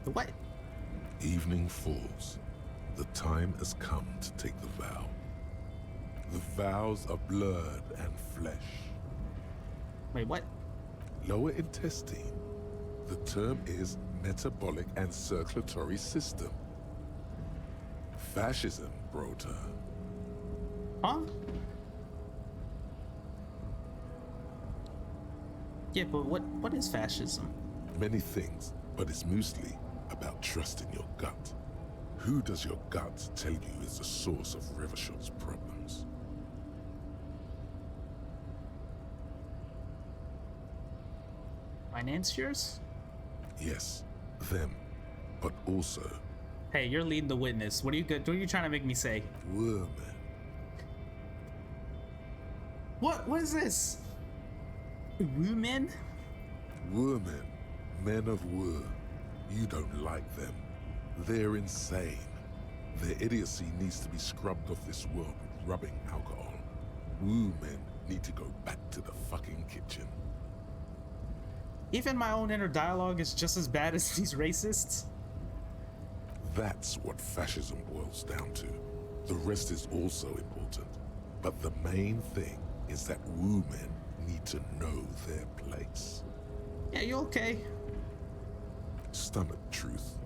The what? Evening falls. The time has come to take the vow. The vows are blood and flesh. Wait, what? Lower intestine. The term is metabolic and circulatory system. Fascism, Brota. Huh? Yeah, but what is fascism? Many things, but it's mostly about trusting your gut. Who does your gut tell you is the source of Revachol's problems? Financiers? Yes, them, but also Hey, you're leading the witness. What are you trying to make me say? women. What is this? Women? Women, men of war. You don't like them. They're insane. Their idiocy needs to be scrubbed off this world with rubbing alcohol. Women need to go back to the fucking kitchen. Even my own inner dialogue is just as bad as these racists? That's what fascism boils down to. The rest is also important. But the main thing is that women need to know their place. Yeah, you okay? Stomach truth.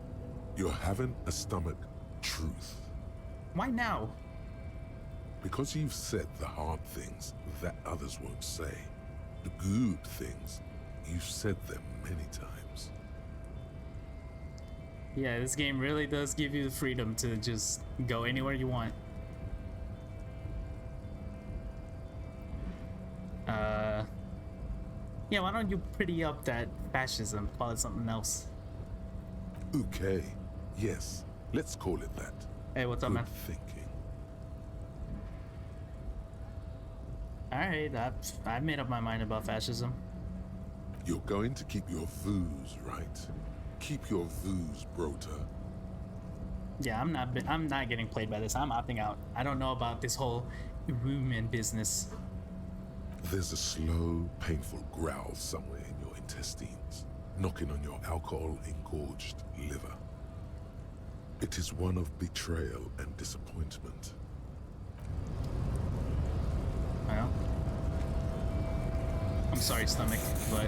You're having a stomach truth. Why now? Because you've said the hard things that others won't say. The good things, you've said them many times. Yeah, this game really does give you the freedom to just go anywhere you want. Yeah, why don't you pretty up that fascism, call it something else? Okay, yes, let's call it that. Hey, what's up, Good man? thinking. Alright, I've made up my mind about fascism. You're going to keep your vooz, right? Keep your vooz, Brota. Yeah, I'm not getting played by this. I'm opting out. I don't know about this whole women business. There's a slow, painful growl somewhere in your intestines, knocking on your alcohol-engorged liver. It is one of betrayal and disappointment. Well, I'm sorry, stomach, but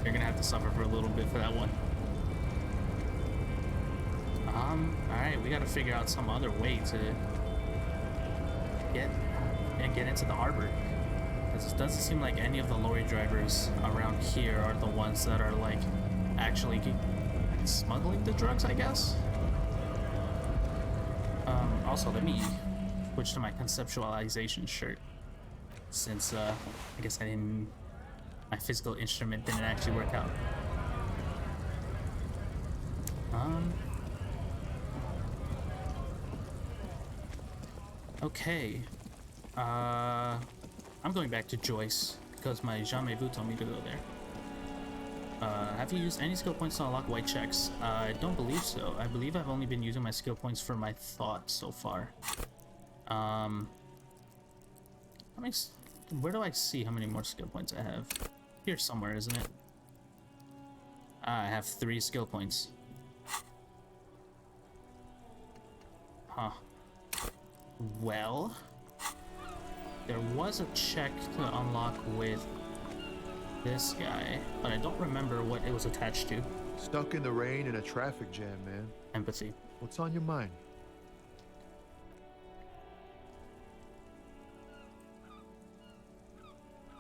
you're gonna have to suffer for a little bit for that one. Alright, we gotta figure out some other way to get into the harbor. It doesn't seem like any of the lorry drivers around here are the ones that are like actually smuggling the drugs, I guess. Also, let me switch to my conceptualization shirt, since I guess my physical instrument didn't actually work out. Okay. I'm going back to Joyce because my jamais vu told me to go there. Have you used any skill points to unlock white checks? I don't believe so. I believe I've only been using my skill points for my thought so far. Where do I see how many more skill points I have? Here somewhere, isn't it? I have 3 skill points. Huh. Well, there was a check to unlock with this guy, but I don't remember what it was attached to. Stuck in the rain in a traffic jam, man. Empathy. What's on your mind?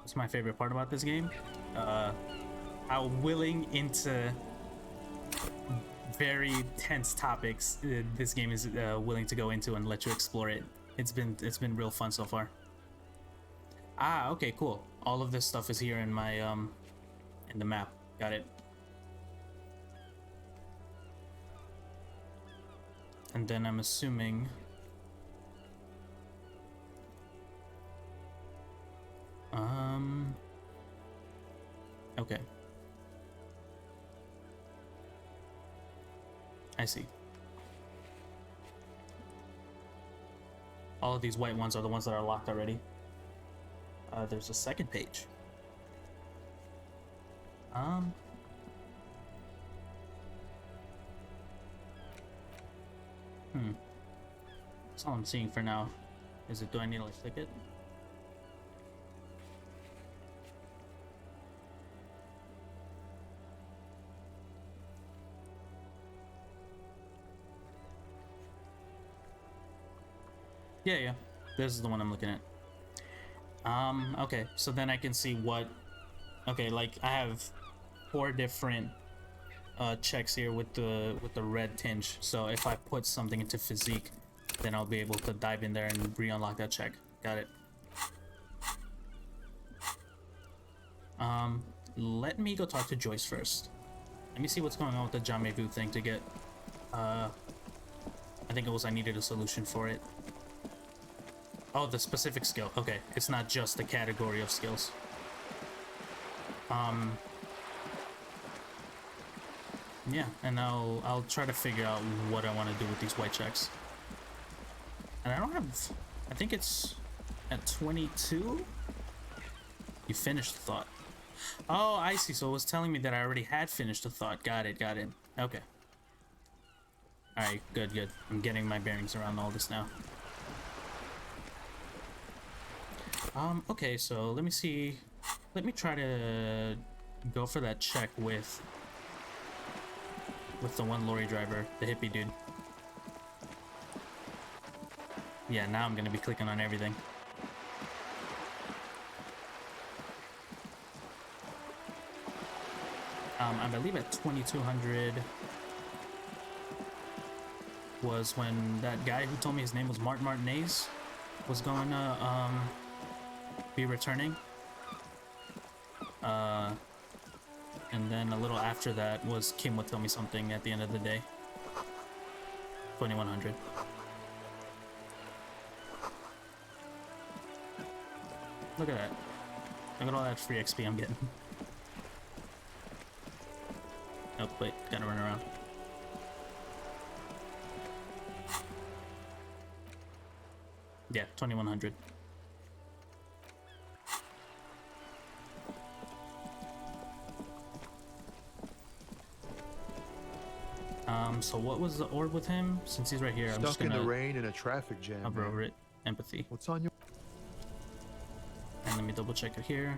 What's my favorite part about this game? How willing into very tense topics this game is willing to go into and let you explore it. It's been real fun so far. Ah, okay, cool. All of this stuff is here in my in the map. Got it. And then I'm assuming okay. I see. All of these white ones are the ones that are locked already. There's a second page. That's all I'm seeing for now. Do I need to like click it? Yeah. This is the one I'm looking at. Okay, so then I can see what... Okay, like, I have 4 different checks here with the red tinge. So if I put something into physique, then I'll be able to dive in there and re-unlock that check. Got it. Let me go talk to Joyce first. Let me see what's going on with the jamais vu thing to get... I think it was I needed a solution for it. Oh, the specific skill. Okay, it's not just the category of skills. Yeah, and I'll try to figure out what I want to do with these white checks. And I don't have... I think it's at 22? You finished the thought. Oh, I see. So it was telling me that I already had finished the thought. Got it. Okay. Alright, good. I'm getting my bearings around all this now. Okay, so let me see. Let me try to go for that check with the one lorry driver, the hippie dude. Yeah, now I'm gonna be clicking on everything. I believe at 2200 was when that guy who told me his name was Martin Martinez was going to be returning. And then a little after that was Kim would tell me something at the end of the day. 2100. Look at that. Look at all that free XP I'm getting. Oh, wait, gotta run around. Yeah, 2100. So what was the orb with him? Since he's right here, I'm just gonna... Stuck in the rain in a traffic jam. Hover over it. Empathy. What's on your... And let me double check it here.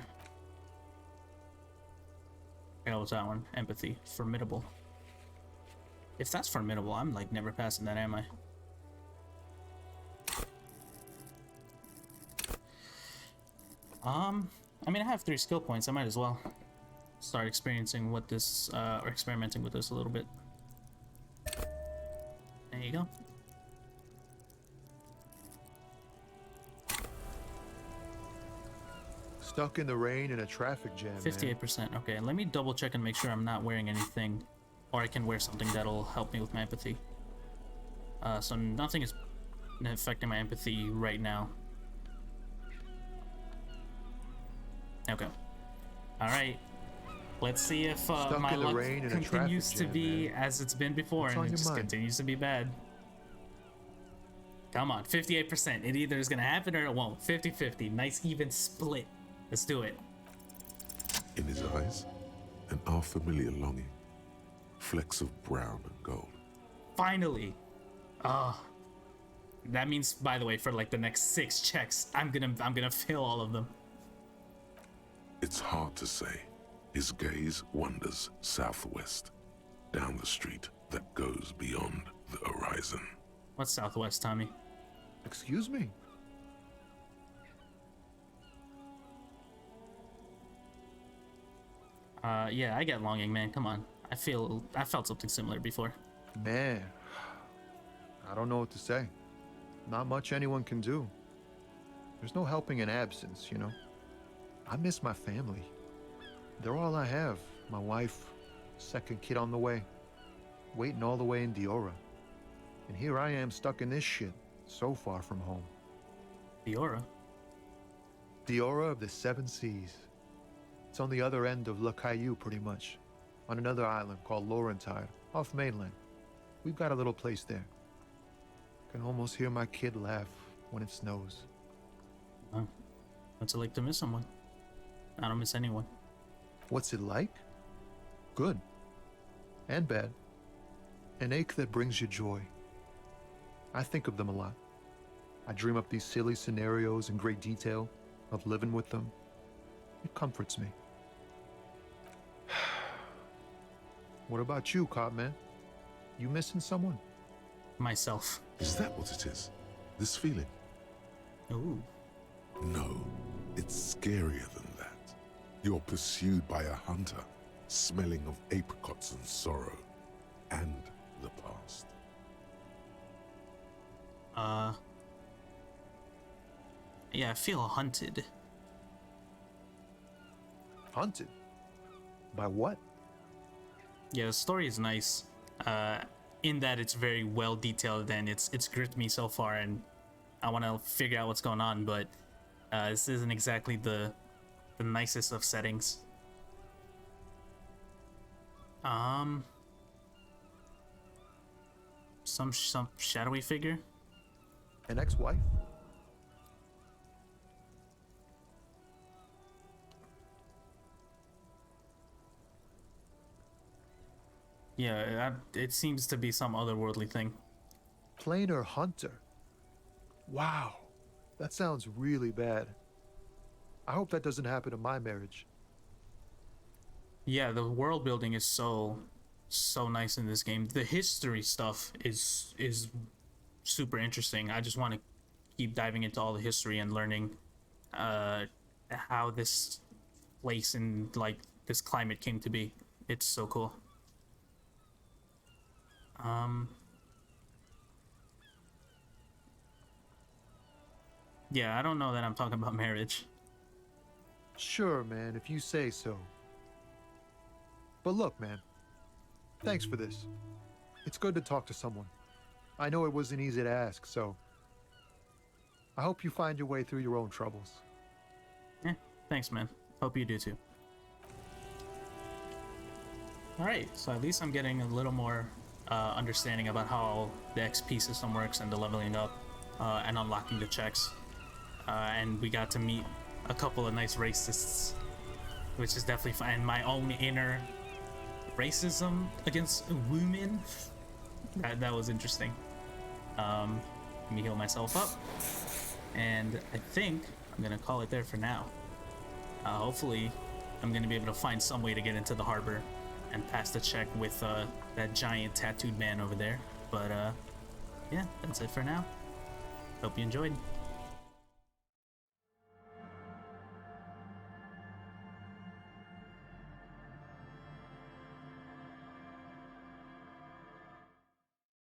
Yeah, what's that one? Empathy. Formidable. If that's formidable, I'm like never passing that, am I? I mean, I have 3 skill points. I might as well start experiencing what this, or experimenting with this a little bit. There you go. Stuck in the rain in a traffic jam, man. 58%. Okay, let me double check and make sure I'm not wearing anything, or I can wear something that'll help me with my empathy. So nothing is affecting my empathy right now. Okay. All right. Let's see if my luck continues to be as it's been before, and it just continues to be bad. Come on, 58%. It either is gonna happen or it won't. 50-50. Nice even split. Let's do it. In his eyes, an unfamiliar longing. Flecks of brown and gold. Finally. That means, by the way, for like the next 6 checks, I'm gonna fail all of them. It's hard to say. His gaze wanders southwest, down the street that goes beyond the horizon. What's southwest, Tommy? Excuse me? Yeah, I get longing, man. Come on. I felt something similar before. Man, I don't know what to say. Not much anyone can do. There's no helping in absence, you know? I miss my family. They're all I have. My wife, second kid on the way, waiting all the way in Diora. And here I am stuck in this shit, so far from home. Diora? Diora of the Seven Seas. It's on the other end of Le Caillou, pretty much, on another island called Laurentide, off mainland. We've got a little place there. Can almost hear my kid laugh when it snows. Oh, what's it like to miss someone? I don't miss anyone. What's it like? Good. And bad. An ache that brings you joy. I think of them a lot. I dream up these silly scenarios in great detail of living with them. It comforts me. What about you, Cop Man? You missing someone? Myself. Is that what it is? This feeling? Ooh. No, it's scarier than that. You're pursued by a hunter, smelling of apricots and sorrow, and the past. Yeah, I feel hunted. Hunted? By what? Yeah, the story is nice. In that it's very well detailed and it's gripped me so far, and I want to figure out what's going on, but this isn't exactly the nicest of settings. Some shadowy figure. An ex-wife? Yeah, it seems to be some otherworldly thing. Planar hunter? Wow, that sounds really bad. I hope that doesn't happen in my marriage. Yeah, the world building is so nice in this game. The history stuff is super interesting. I just want to keep diving into all the history and learning how this place and like this climate came to be. It's so cool. Yeah, I don't know that I'm talking about marriage. Sure, man, if you say so. But look, man, thanks for this. It's good to talk to someone. I know it wasn't easy to ask, so I hope you find your way through your own troubles. Yeah, thanks, man. Hope you do too. Alright, so at least I'm getting a little more understanding about how the XP system works and the leveling up and unlocking the checks. And we got to meet a couple of nice racists, which is definitely fun. And my own inner racism against women. That was interesting. Let me heal myself up. And I think I'm gonna call it there for now. Hopefully I'm gonna be able to find some way to get into the harbor and pass the check with that giant tattooed man over there. But yeah, that's it for now. Hope you enjoyed.